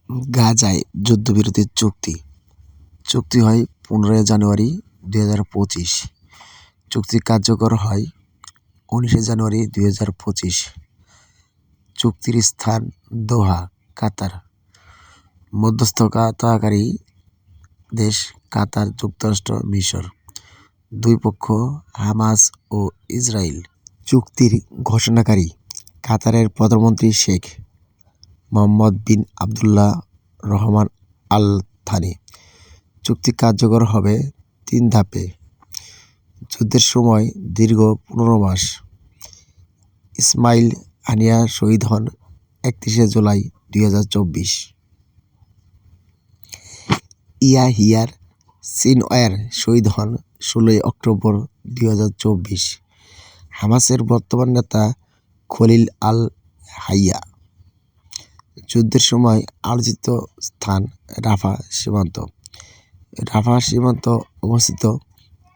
গাজায় যুদ্ধবিরতির চুক্তি হয় 15 জানুয়ারি 2025। চুক্তি কার্যকর হয় 19 জানুয়ারি 2025। চুক্তির স্থান দোহা, কাতার। মধ্যস্থতাকারী দেশ কাতার, যুক্তরাষ্ট্র, মিশর। দুই পক্ষ হামাস ও ইসরায়েল। চুক্তির ঘোষণাকারী কাতারের প্রধানমন্ত্রী শেখ মোহাম্মদ বিন আবদুল্লাহ রহমান আল থানি। চুক্তি কার্যকর হবে 3 ধাপে। যুদ্ধের সময় দীর্ঘ 15 মাস। ইসমাইল হানিয়া শহীদ হন 31 জুলাই 2024। ইয়াহিয়ার সিনওয়ার শহীদ হন 16 অক্টোবর 2024। হামাসের বর্তমান নেতা খলিল আল হাইয়া। যুদ্ধের সময় আলোচিত স্থান রাফা সীমান্ত। রাফা সীমান্ত অবস্থিত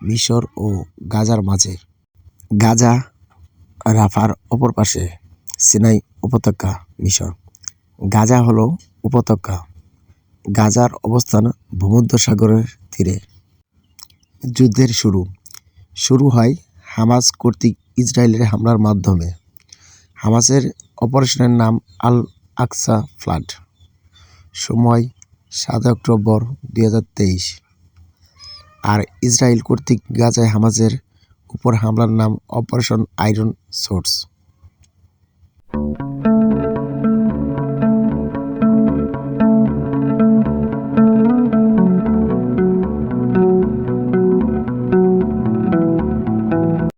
মিশর ও গাজার মাঝে। গাজা রাফার অপর পাশে। সিনাই উপত্যকা, মিশর। গাজা হলো উপত্যকা। গাজার অবস্থান ভূমধ্যসাগরের তীরে। যুদ্ধের শুরু হয় হামাস কর্তৃক ইসরায়েলের হামলার মাধ্যমে। হামাসের অপারেশনের নাম আল আকসা ফ্লাড। সময় 7 অক্টোবর 2023। আর ইসরায়েল কর্তৃক গাজায় হামাসের উপর হামলার নাম অপারেশন আয়রন সোর্স।